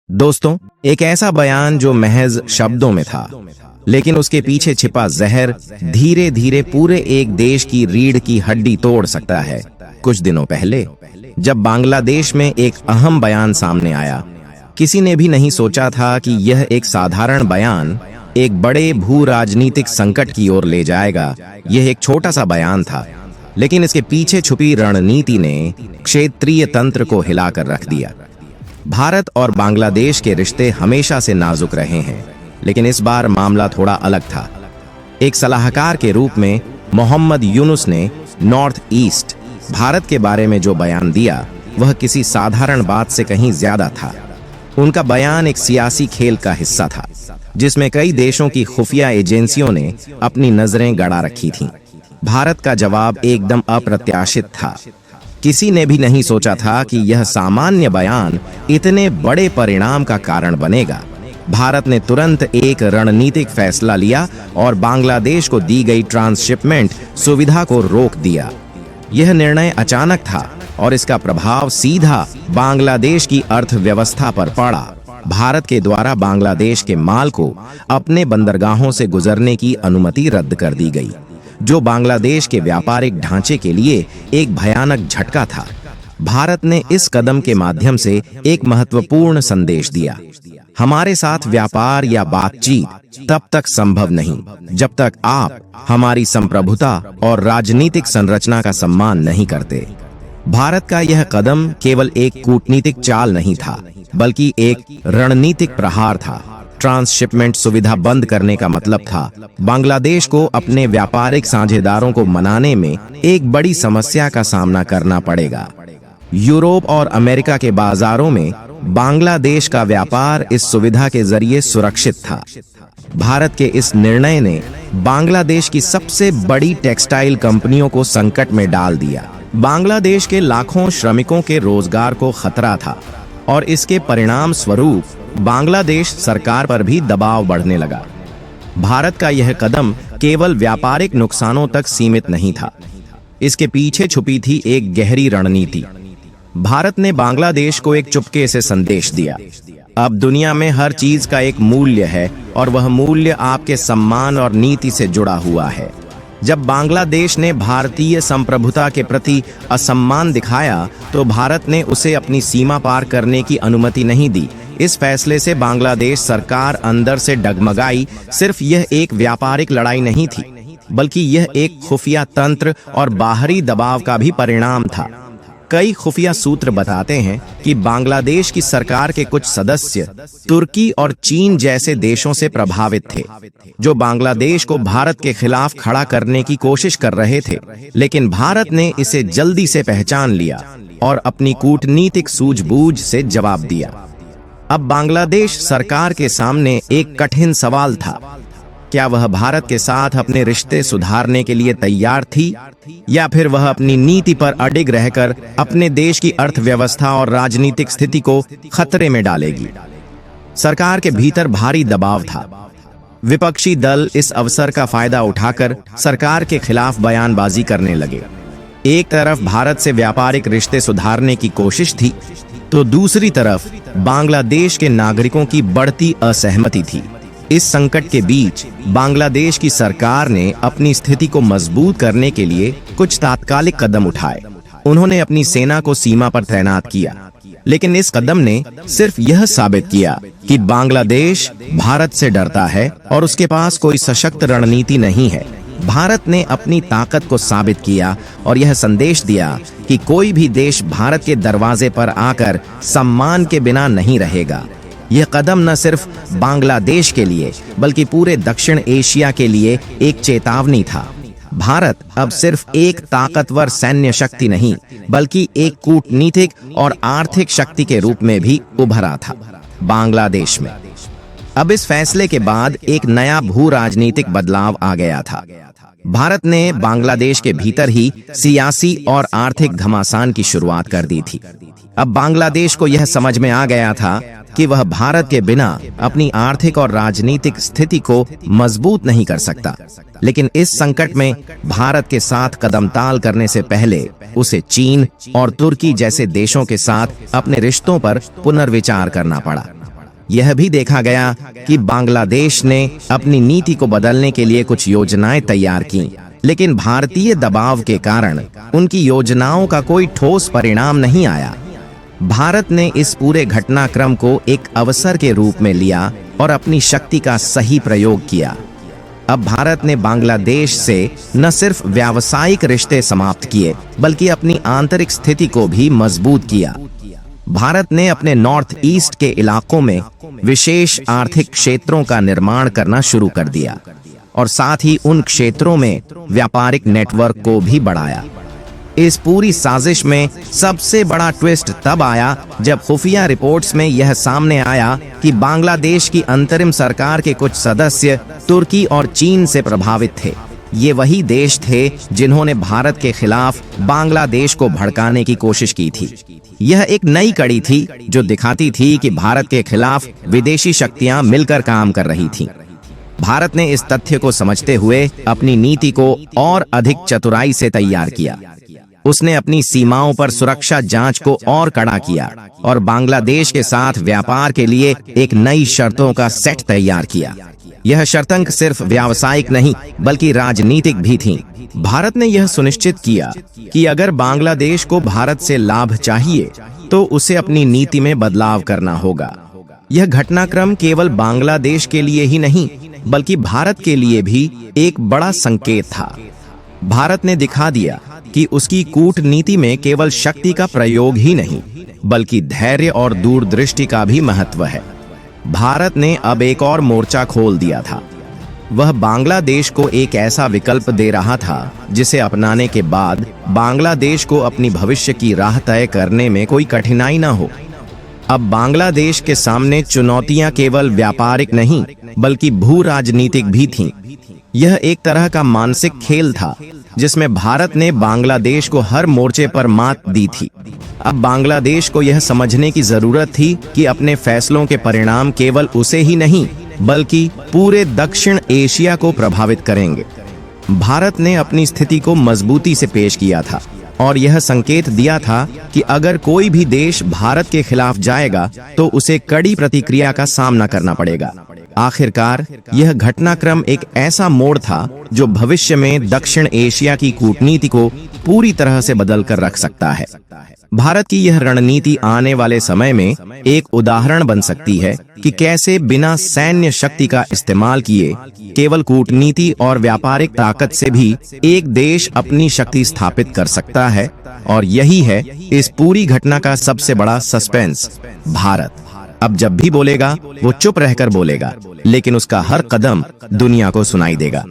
दोस्तों, एक ऐसा बयान जो महज शब्दों में था, लेकिन उसके पीछे छिपा जहर धीरे धीरे पूरे एक देश की रीढ़ की हड्डी तोड़ सकता है। कुछ दिनों पहले जब बांग्लादेश में एक अहम बयान सामने आया, किसी ने भी नहीं सोचा था कि यह एक साधारण बयान एक बड़े भू राजनीतिक संकट की ओर ले जाएगा। यह एक छोटा सा बयान था, लेकिन इसके पीछे छुपी रणनीति ने क्षेत्रीय तंत्र को हिलाकर रख दिया। भारत और बांग्लादेश के रिश्ते हमेशा से नाजुक रहे हैं, लेकिन इस बार मामला थोड़ा अलग था। एक सलाहकार के रूप में मोहम्मद यूनुस ने नॉर्थ ईस्ट भारत के बारे में जो बयान दिया, वह किसी साधारण बात से कहीं ज्यादा था। उनका बयान एक सियासी खेल का हिस्सा था, जिसमें कई देशों की खुफिया एजेंसियों ने अपनी नजरें गड़ा रखी थीं। भारत का जवाब एकदम अप्रत्याशित था। किसी ने भी नहीं सोचा था कि यह सामान्य बयान इतने बड़े परिणाम का कारण बनेगा। भारत ने तुरंत एक रणनीतिक फैसला लिया और बांग्लादेश को दी गई ट्रांसशिपमेंट सुविधा को रोक दिया। यह निर्णय अचानक था और इसका प्रभाव सीधा बांग्लादेश की अर्थव्यवस्था पर पड़ा। भारत के द्वारा बांग्लादेश के माल को अपने बंदरगाहों से गुजरने की अनुमति रद्द कर दी गई, जो बांग्लादेश के व्यापारिक ढांचे के लिए एक भयानक झटका था। भारत ने इस कदम के माध्यम से एक महत्वपूर्ण संदेश दिया: हमारे साथ व्यापार या बातचीत तब तक संभव नहीं जब तक आप हमारी संप्रभुता और राजनीतिक संरचना का सम्मान नहीं करते। भारत का यह कदम केवल एक कूटनीतिक चाल नहीं था, बल्कि एक रणनीतिक प्रहार था। ट्रांसशिपमेंट सुविधा बंद करने का मतलब था बांग्लादेश को अपने व्यापारिक साझेदारों को मनाने में एक बड़ी समस्या का सामना करना पड़ेगा। यूरोप और अमेरिका के बाजारों में बांग्लादेश का व्यापार इस सुविधा के जरिए सुरक्षित था। भारत के इस निर्णय ने बांग्लादेश की सबसे बड़ी टेक्सटाइल कंपनियों को संकट में डाल दिया। बांग्लादेश के लाखों श्रमिकों के रोजगार को खतरा था और इसके परिणाम स्वरूप बांग्लादेश सरकार पर भी दबाव बढ़ने लगा। भारत का यह कदम केवल व्यापारिक नुकसानों तक सीमित नहीं था, इसके पीछे छुपी थी एक गहरी रणनीति। भारत ने बांग्लादेश को एक चुपके से संदेश दिया: अब दुनिया में हर चीज का एक मूल्य है और वह मूल्य आपके सम्मान और नीति से जुड़ा हुआ है। जब बांग्लादेश ने भारतीय संप्रभुता के प्रति असम्मान दिखाया, तो भारत ने उसे अपनी सीमा पार करने की अनुमति नहीं दी। इस फैसले से बांग्लादेश सरकार अंदर से डगमगाई। सिर्फ यह एक व्यापारिक लड़ाई नहीं थी, बल्कि यह एक खुफिया तंत्र और बाहरी दबाव का भी परिणाम था। कई खुफिया सूत्र बताते हैं कि बांग्लादेश की सरकार के कुछ सदस्य तुर्की और चीन जैसे देशों से प्रभावित थे, जो बांग्लादेश को भारत के खिलाफ खड़ा करने की कोशिश कर रहे थे। लेकिन भारत ने इसे जल्दी से पहचान लिया और अपनी कूटनीतिक सूझबूझ से जवाब दिया। अब बांग्लादेश सरकार के सामने एक कठिन सवाल था: क्या वह भारत के साथ अपने रिश्ते सुधारने के लिए तैयार थी, या फिर वह अपनी नीति पर अडिग रहकर अपने देश की अर्थव्यवस्था और राजनीतिक स्थिति को खतरे में डालेगी? सरकार के भीतर भारी दबाव था। विपक्षी दल इस अवसर का फायदा उठाकर सरकार के खिलाफ बयानबाजी करने लगे। एक तरफ भारत से व्यापारिक रिश्ते सुधारने की कोशिश थी, तो दूसरी तरफ बांग्लादेश के नागरिकों की बढ़ती असहमति थी। इस संकट के बीच बांग्लादेश की सरकार ने अपनी स्थिति को मजबूत करने के लिए कुछ तात्कालिक कदम उठाए। उन्होंने अपनी सेना को सीमा पर तैनात किया, लेकिन इस कदम ने सिर्फ यह साबित किया कि बांग्लादेश भारत से डरता है और उसके पास कोई सशक्त रणनीति नहीं है। भारत ने अपनी ताकत को साबित किया और यह संदेश दिया कि कोई भी देश भारत के दरवाजे पर आकर सम्मान के बिना नहीं रहेगा। यह कदम न सिर्फ बांग्लादेश के लिए, बल्कि पूरे दक्षिण एशिया के लिए एक चेतावनी था। भारत अब सिर्फ एक ताकतवर सैन्य शक्ति नहीं, बल्कि एक कूटनीतिक और आर्थिक शक्ति के रूप में भी उभरा था बांग्लादेश में। अब इस फैसले के बाद एक नया भू राजनीतिक बदलाव आ गया था। भारत ने बांग्लादेश के भीतर ही सियासी और आर्थिक घमासान की शुरुआत कर दी थी। अब बांग्लादेश को यह समझ में आ गया था कि वह भारत के बिना अपनी आर्थिक और राजनीतिक स्थिति को मजबूत नहीं कर सकता। लेकिन इस संकट में भारत के साथ कदमताल करने से पहले उसे चीन और तुर्की जैसे देशों के साथ अपने रिश्तों पर पुनर्विचार करना पड़ा। यह भी देखा गया कि बांग्लादेश ने अपनी नीति को बदलने के लिए कुछ योजनाएं तैयार की, लेकिन भारतीय दबाव के कारण उनकी योजनाओं का कोई ठोस परिणाम नहीं आया। भारत ने इस पूरे घटनाक्रम को एक अवसर के रूप में लिया और अपनी शक्ति का सही प्रयोग किया। अब भारत ने बांग्लादेश से न सिर्फ व्यावसायिक रिश्ते समाप्त किए, बल्कि अपनी आंतरिक स्थिति को भी मजबूत किया। भारत ने अपने नॉर्थ ईस्ट के इलाकों में विशेष आर्थिक क्षेत्रों का निर्माण करना शुरू कर दिया और साथ ही उन क्षेत्रों में व्यापारिक नेटवर्क को भी बढ़ाया। इस पूरी साजिश में सबसे बड़ा ट्विस्ट तब आया जब खुफिया रिपोर्ट्स में यह सामने आया कि बांग्लादेश की अंतरिम सरकार के कुछ सदस्य तुर्की और चीन से प्रभावित थे। ये वही देश थे जिन्होंने भारत के खिलाफ बांग्लादेश को भड़काने की कोशिश की थी। यह एक नई कड़ी थी जो दिखाती थी कि भारत के खिलाफ विदेशी शक्तियां मिलकर काम कर रही थीं। भारत ने इस तथ्य को समझते हुए अपनी नीति को और अधिक चतुराई से तैयार किया। उसने अपनी सीमाओं पर सुरक्षा जांच को और कड़ा किया और बांग्लादेश के साथ व्यापार के लिए एक नई शर्तों का सेट तैयार किया। यह शर्तें सिर्फ व्यावसायिक नहीं बल्कि राजनीतिक भी थीं। भारत ने यह सुनिश्चित किया कि अगर बांग्लादेश को भारत से लाभ चाहिए तो उसे अपनी नीति में बदलाव करना होगा। यह घटनाक्रम केवल बांग्लादेश के लिए ही नहीं बल्कि भारत के लिए भी एक बड़ा संकेत था। भारत ने दिखा दिया कि उसकी कूटनीति में केवल शक्ति का प्रयोग ही नहीं बल्कि धैर्य और दूरदृष्टि का भी महत्व है। भारत ने अब एक और मोर्चा खोल दिया था। वह बांग्लादेश को एक ऐसा विकल्प दे रहा था जिसे अपनाने के बाद बांग्लादेश को अपनी भविष्य की राह तय करने में कोई कठिनाई न हो। अब बांग्लादेश के सामने चुनौतियां केवल व्यापारिक नहीं बल्कि भू राजनीतिक भी थीं। यह एक तरह का मानसिक खेल था जिसमें भारत ने बांग्लादेश को हर मोर्चे पर मात दी थी। अब बांग्लादेश को यह समझने की जरूरत थी कि अपने फैसलों के परिणाम केवल उसे ही नहीं बल्कि पूरे दक्षिण एशिया को प्रभावित करेंगे। भारत ने अपनी स्थिति को मजबूती से पेश किया था और यह संकेत दिया था कि अगर कोई भी देश भारत के खिलाफ जाएगा तो उसे कड़ी प्रतिक्रिया का सामना करना पड़ेगा। आखिरकार यह घटनाक्रम एक ऐसा मोड़ था जो भविष्य में दक्षिण एशिया की कूटनीति को पूरी तरह से बदल कर रख सकता है। भारत की यह रणनीति आने वाले समय में एक उदाहरण बन सकती है कि कैसे बिना सैन्य शक्ति का इस्तेमाल किए केवल कूटनीति और व्यापारिक ताकत से भी एक देश अपनी शक्ति स्थापित कर सकता है। और यही है इस पूरी घटना का सबसे बड़ा सस्पेंस। भारत अब जब भी बोलेगा वो चुप रहकर बोलेगा, लेकिन उसका हर कदम दुनिया को सुनाई देगा।